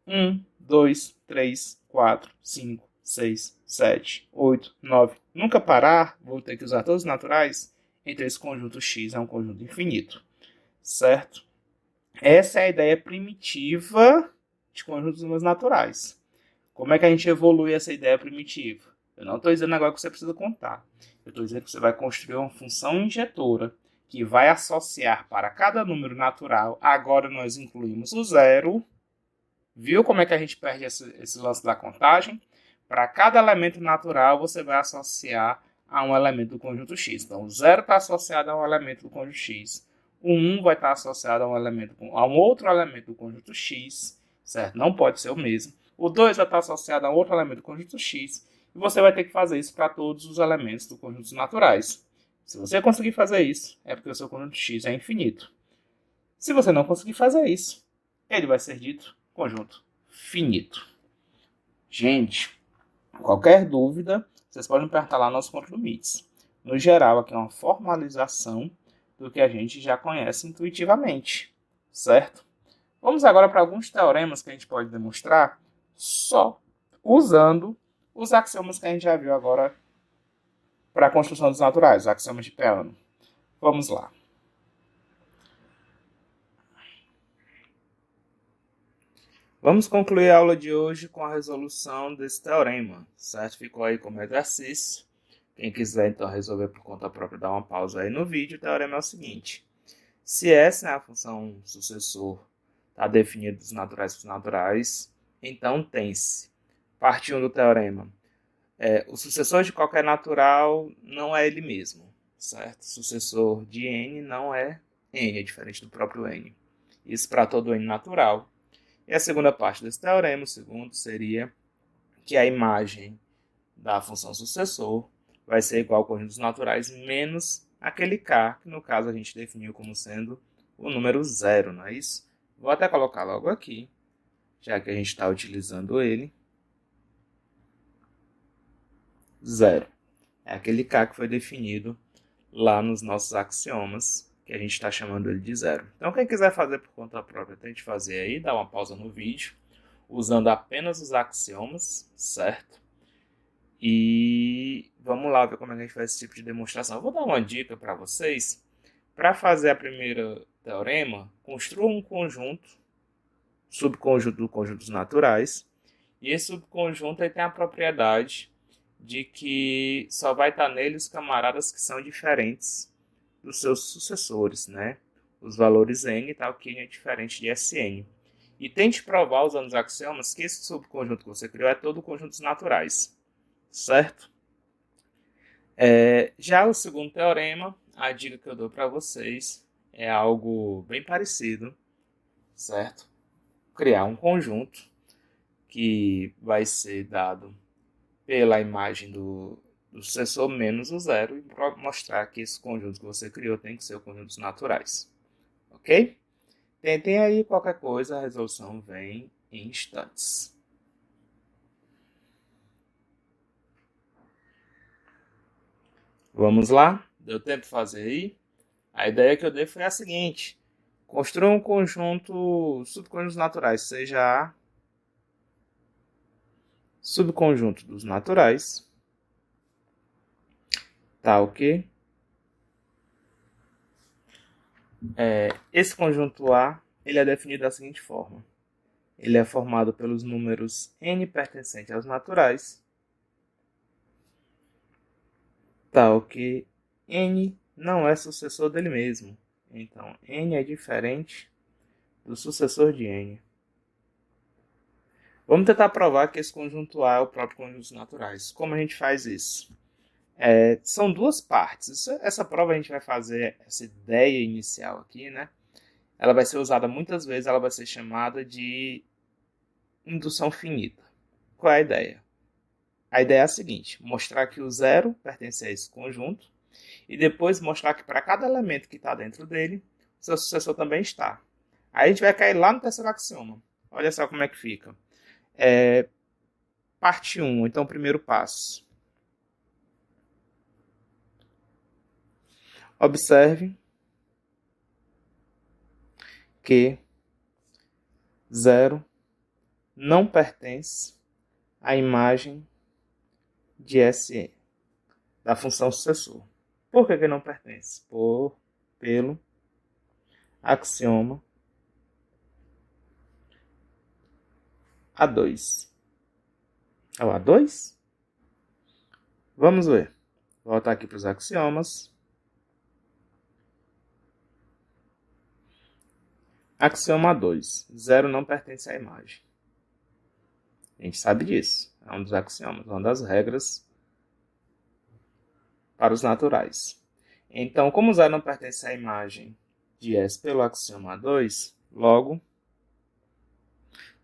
[SPEAKER 1] 1, 2, 3, 4, 5, 6, 7, 8, 9. Nunca parar, vou ter que usar todos os naturais. Então esse conjunto X é um conjunto infinito. Certo? Essa é a ideia primitiva de conjuntos números naturais. Como é que a gente evolui essa ideia primitiva? Eu não estou dizendo agora que você precisa contar. Eu estou dizendo que você vai construir uma função injetora que vai associar para cada número natural. Agora nós incluímos o zero. Viu como é que a gente perde esse lance da contagem? Para cada elemento natural, você vai associar a um elemento do conjunto X. Então, o 0 está associado a um elemento do conjunto X. O 1 vai estar associado a um outro elemento do conjunto X, certo? Não pode ser o mesmo. O 2 vai estar associado a outro elemento do conjunto X. E você vai ter que fazer isso para todos os elementos do conjunto naturais. Se você conseguir fazer isso, é porque o seu conjunto X é infinito. Se você não conseguir fazer isso, ele vai ser dito conjunto finito. Gente, qualquer dúvida, vocês podem perguntar lá no nosso encontro do MITS. No geral, aqui é uma formalização do que a gente já conhece intuitivamente, certo? Vamos agora para alguns teoremas que a gente pode demonstrar só usando os axiomas que a gente já viu agora para a construção dos naturais, os axiomas de Peano. Vamos lá. Vamos concluir a aula de hoje com a resolução desse teorema, certo? Ficou aí como exercício. Quem quiser, então, resolver por conta própria, dá uma pausa aí no vídeo. O teorema é o seguinte. Se S, né, a função sucessor, está definida dos naturais para os naturais, então tem-se, parte 1 do teorema, o sucessor de qualquer natural não é ele mesmo, certo? O sucessor de N não é N, é diferente do próprio N. Isso para todo N natural. E a segunda parte desse teorema, o segundo, seria que a imagem da função sucessor vai ser igual ao conjunto dos naturais menos aquele k, que no caso a gente definiu como sendo o número 0, não é isso? Vou até colocar logo aqui, já que a gente está utilizando ele. 0. É aquele k que foi definido lá nos nossos axiomas, que a gente está chamando ele de 0. Então, quem quiser fazer por conta própria, tente fazer aí, dá uma pausa no vídeo, usando apenas os axiomas, certo? E vamos lá ver como é que a gente faz esse tipo de demonstração. Eu vou dar uma dica para vocês. Para fazer a primeira teorema, construa um conjunto, subconjunto do conjunto dos naturais, e esse subconjunto aí tem a propriedade de que só vai estar nele os camaradas que são diferentes dos seus sucessores, né? Os valores n e tal, que n é diferente de Sn. E tente provar, usando os axiomas, que esse subconjunto que você criou é todo o conjunto dos naturais, certo? Já o segundo teorema, a dica que eu dou para vocês é algo bem parecido, certo? Criar um conjunto que vai ser dado pela imagem do sucessor menos o 0 e mostrar que esse conjunto que você criou tem que ser o conjunto dos naturais. Ok? Tentem aí, qualquer coisa, a resolução vem em instantes. Vamos lá? Deu tempo de fazer aí? A ideia que eu dei foi a seguinte: construa um conjunto, subconjuntos naturais, seja A, subconjunto dos naturais, tal que esse conjunto A ele é definido da seguinte forma: ele é formado pelos números n pertencentes aos naturais, tal que n não é sucessor dele mesmo. Então, n é diferente do sucessor de n. Vamos tentar provar que esse conjunto A é o próprio conjunto dos naturais. Como a gente faz isso? São duas partes. Essa prova a gente vai fazer, essa ideia inicial aqui, né? Ela vai ser usada muitas vezes, ela vai ser chamada de indução finita. Qual é a ideia? A ideia é a seguinte: mostrar que o 0 pertence a esse conjunto e depois mostrar que para cada elemento que está dentro dele, o seu sucessor também está. Aí a gente vai cair lá no terceiro axioma. Olha só como é que fica. Parte 1, então primeiro passo. Observe que 0 não pertence à imagem de Sn, da função sucessor. Por que não pertence? Pelo axioma A2. É o A2? Vamos ver. Vou voltar aqui para os axiomas. Axioma 2. 0 não pertence à imagem. A gente sabe disso. É um dos axiomas, uma das regras para os naturais. Então, como 0 não pertence à imagem de S pelo axioma 2, logo,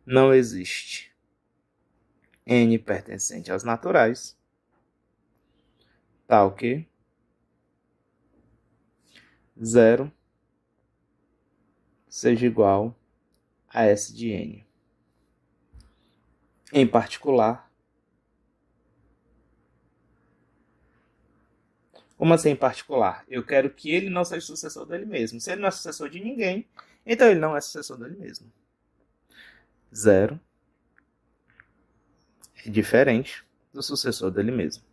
[SPEAKER 1] não existe n pertencente aos naturais, tal que 0 seja igual a S de n. Em particular, como assim em particular? Eu quero que ele não seja sucessor dele mesmo. Se ele não é sucessor de ninguém, então ele não é sucessor dele mesmo. 0 é diferente do sucessor dele mesmo.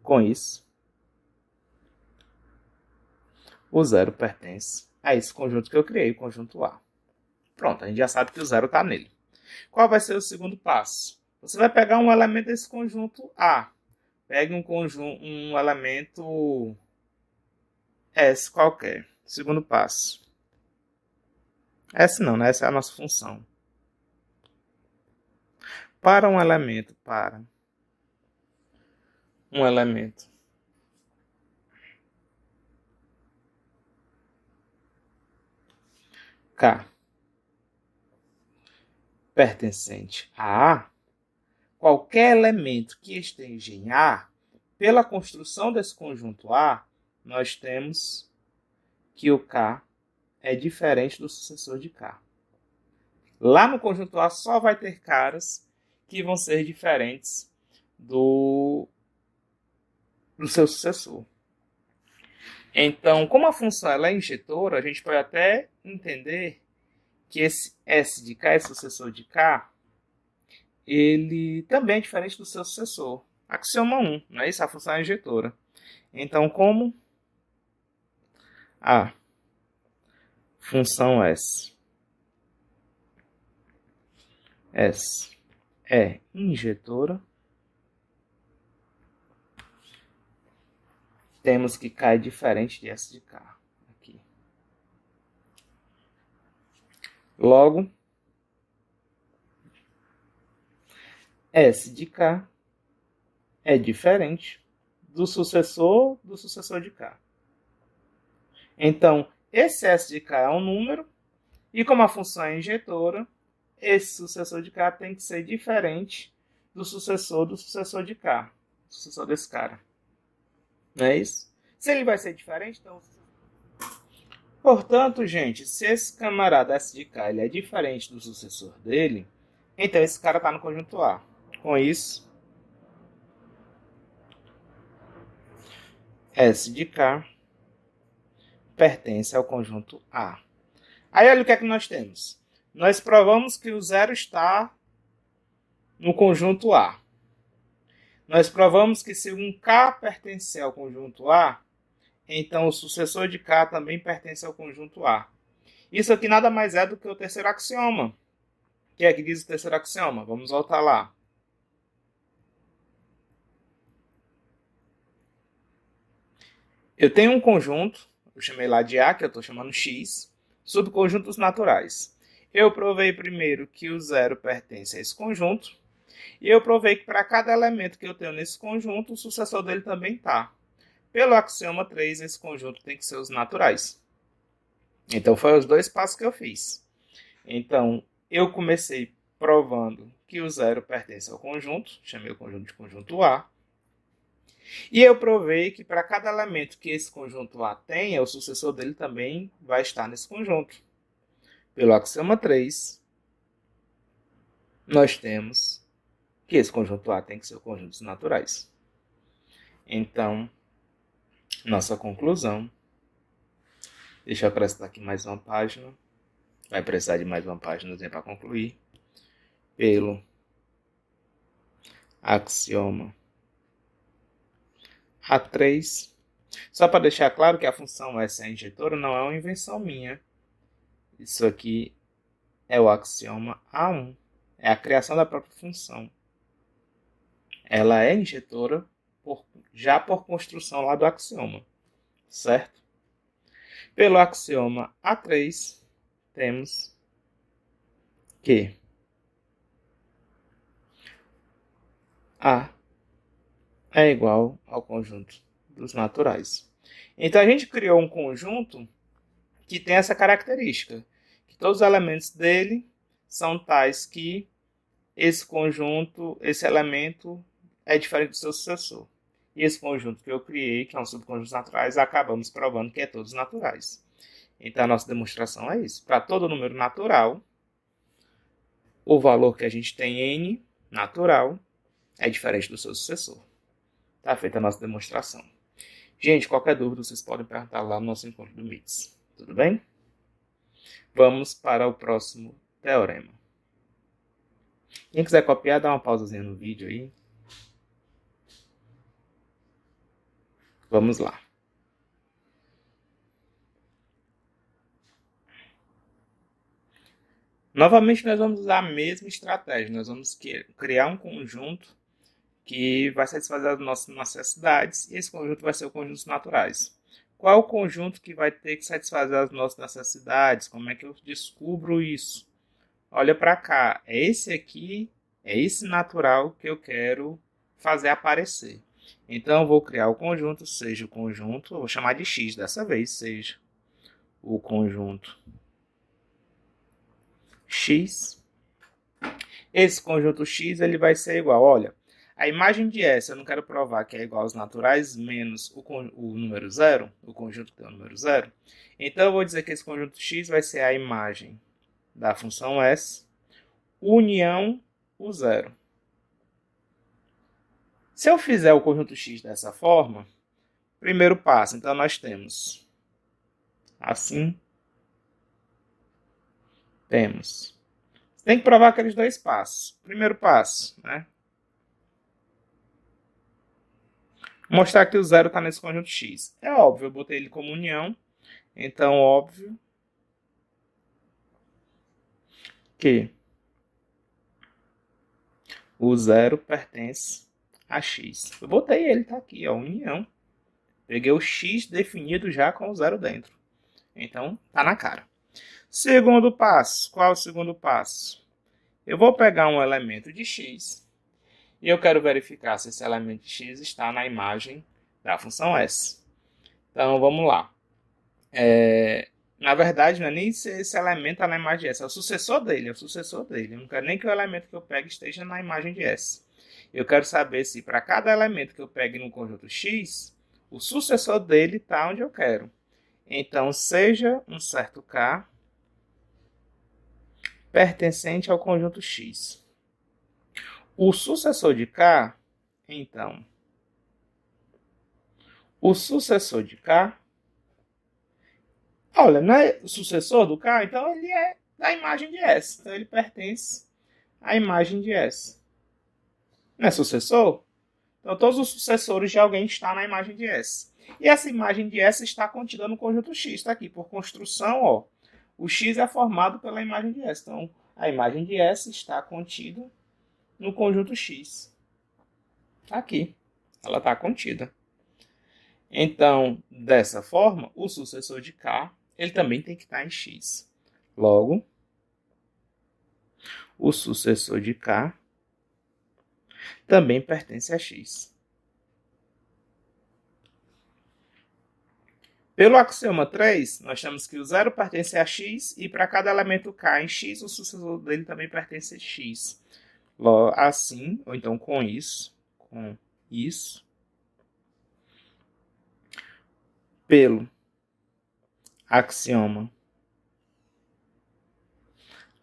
[SPEAKER 1] Com isso, o 0 pertence a esse conjunto que eu criei, o conjunto A. Pronto, a gente já sabe que o 0 está nele. Qual vai ser o segundo passo? Você vai pegar um elemento desse conjunto A. Pegue um elemento S qualquer. Segundo passo. S não, né? Essa é a nossa função. Para um elemento K pertencente a A, qualquer elemento que esteja em A, pela construção desse conjunto A, nós temos que o K é diferente do sucessor de K. Lá no conjunto A só vai ter caras que vão ser diferentes do seu sucessor. Então, como a função ela é injetora, a gente pode até entender que esse S de K, esse sucessor de K, ele também é diferente do seu sucessor. Axioma 1, não é isso? A função é injetora. Então, como a função S é injetora, temos que K é diferente de S de K. Aqui. Logo, S de K é diferente do sucessor de K. Então, esse S de K é um número, e como a função é injetora, esse sucessor de K tem que ser diferente do sucessor de K, sucessor desse cara. Não é isso? Se ele vai ser diferente, então... Portanto, gente, se esse camarada S de K ele é diferente do sucessor dele, então esse cara está no conjunto A. Com isso, S de K pertence ao conjunto A. Aí olha o que é que nós temos. Nós provamos que o zero está no conjunto A. Nós provamos que se um K pertencer ao conjunto A, então o sucessor de K também pertence ao conjunto A. Isso aqui nada mais é do que o terceiro axioma. O que é que diz o terceiro axioma? Vamos voltar lá. Eu tenho um conjunto, eu chamei lá de A, que eu estou chamando X, subconjuntos naturais. Eu provei primeiro que o zero pertence a esse conjunto, e eu provei que para cada elemento que eu tenho nesse conjunto, o sucessor dele também está. Pelo axioma 3, esse conjunto tem que ser os naturais. Então, foram os dois passos que eu fiz. Então, eu comecei provando que o zero pertence ao conjunto, chamei o conjunto de conjunto A. E eu provei que para cada elemento que esse conjunto A tenha, o sucessor dele também vai estar nesse conjunto. Pelo axioma 3, nós temos que esse conjunto A tem que ser o conjunto dos naturais. Então, nossa conclusão. Deixa eu acrescentar aqui mais uma página. Vai precisar de mais uma página para concluir. Pelo axioma A3. Só para deixar claro que a função S é injetora, não é uma invenção minha. Isso aqui é o axioma A1. É a criação da própria função. Ela é injetora já por construção lá do axioma. Certo? Pelo axioma A3, temos que A é igual ao conjunto dos naturais. Então, a gente criou um conjunto que tem essa característica, que todos os elementos dele são tais que esse conjunto, esse elemento é diferente do seu sucessor. E esse conjunto que eu criei, que é um subconjunto naturais, acabamos provando que é todos naturais. Então, a nossa demonstração é isso. Para todo número natural, o valor que a gente tem n natural é diferente do seu sucessor. Está feita a nossa demonstração. Gente, qualquer dúvida vocês podem perguntar lá no nosso encontro do MITS. Tudo bem? Vamos para o próximo teorema. Quem quiser copiar, dá uma pausazinha no vídeo aí. Vamos lá. Novamente, nós vamos usar a mesma estratégia. Nós vamos criar um conjunto que vai satisfazer as nossas necessidades, e esse conjunto vai ser o conjunto dos naturais. Qual é o conjunto que vai ter que satisfazer as nossas necessidades? Como é que eu descubro isso? Olha para cá, é esse aqui, é esse natural que eu quero fazer aparecer. Então, eu vou criar o conjunto, seja o conjunto, eu vou chamar de X dessa vez, seja o conjunto X. Esse conjunto X ele vai ser igual, olha, a imagem de S eu não quero provar que é igual aos naturais menos o número zero, o conjunto que tem o número zero. Então eu vou dizer que esse conjunto X vai ser a imagem da função S união o zero. Se eu fizer o conjunto X dessa forma, primeiro passo, então nós temos assim, temos. Tem que provar aqueles dois passos. Primeiro passo, né? Mostrar que o zero está nesse conjunto X. É óbvio, eu botei ele como união, então óbvio que o zero pertence a X. Eu botei ele, tá aqui, ó, união. Peguei o X definido já com o zero dentro. Então, tá na cara. Segundo passo. Qual é o segundo passo? Eu vou pegar um elemento de X e eu quero verificar se esse elemento de X está na imagem da função S. Então, vamos lá. Na verdade, não é nem se esse elemento está na imagem de S, é o sucessor dele, Eu não quero nem que o elemento que eu pegue esteja na imagem de S. Eu quero saber se para cada elemento que eu pegue no conjunto X, o sucessor dele está onde eu quero. Então, seja um certo K pertencente ao conjunto X. O sucessor de K, então, o sucessor de K, olha, não é o sucessor do K, então ele é da imagem de S. Então, ele pertence à imagem de S. Não é sucessor? Então, todos os sucessores de alguém estão na imagem de S. E essa imagem de S está contida no conjunto X. Está aqui, por construção, ó. O X é formado pela imagem de S. Então, a imagem de S está contida no conjunto X. Está aqui. Ela está contida. Então, dessa forma, o sucessor de K, ele também tem que estar em X. Logo, o sucessor de K também pertence a X. Pelo axioma 3, nós temos que o zero pertence a X e para cada elemento K em X, o sucessor dele também pertence a X. Assim, ou então com isso, pelo axioma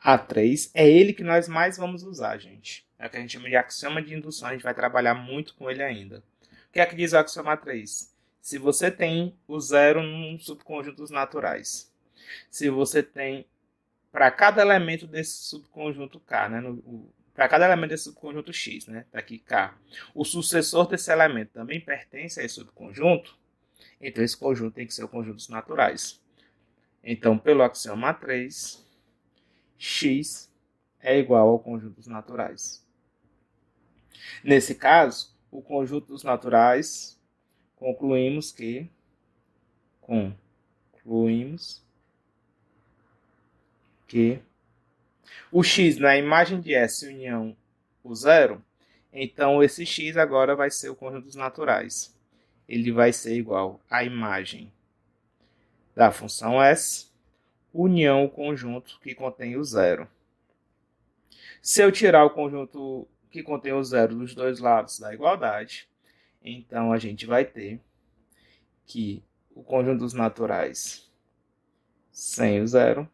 [SPEAKER 1] A3, é ele que nós mais vamos usar, gente. É o que a gente chama de axioma de indução, a gente vai trabalhar muito com ele ainda. O que é que diz o axioma 3? Se você tem o zero num subconjunto dos naturais, se você tem, para cada elemento desse subconjunto K, né, para cada elemento desse subconjunto X, né, tá aqui K, o sucessor desse elemento também pertence a esse subconjunto, então esse conjunto tem que ser o conjunto dos naturais. Então, pelo axioma 3, X é igual ao conjunto dos naturais. Nesse caso, o conjunto dos naturais, concluímos que o X na imagem de S união o zero, então esse X agora vai ser o conjunto dos naturais. Ele vai ser igual à imagem da função S união o conjunto que contém o zero. Se eu tirar o conjunto que contém o zero dos dois lados da igualdade, então a gente vai ter que o conjunto dos naturais sem o zero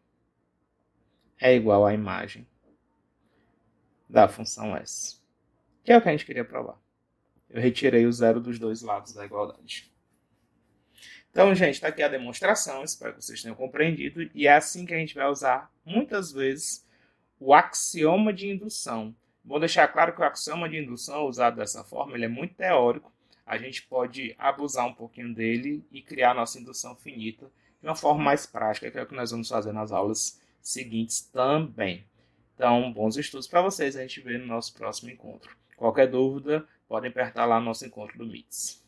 [SPEAKER 1] é igual à imagem da função S, que é o que a gente queria provar. Eu retirei o zero dos dois lados da igualdade. Então, gente, está aqui a demonstração, espero que vocês tenham compreendido, e é assim que a gente vai usar muitas vezes o axioma de indução. Vou deixar claro que o axioma de indução, usado dessa forma, ele é muito teórico. A gente pode abusar um pouquinho dele e criar a nossa indução finita de uma forma mais prática, que é o que nós vamos fazer nas aulas seguintes também. Então, bons estudos para vocês, a gente vê no nosso próximo encontro. Qualquer dúvida, podem apertar lá no nosso encontro do MITS.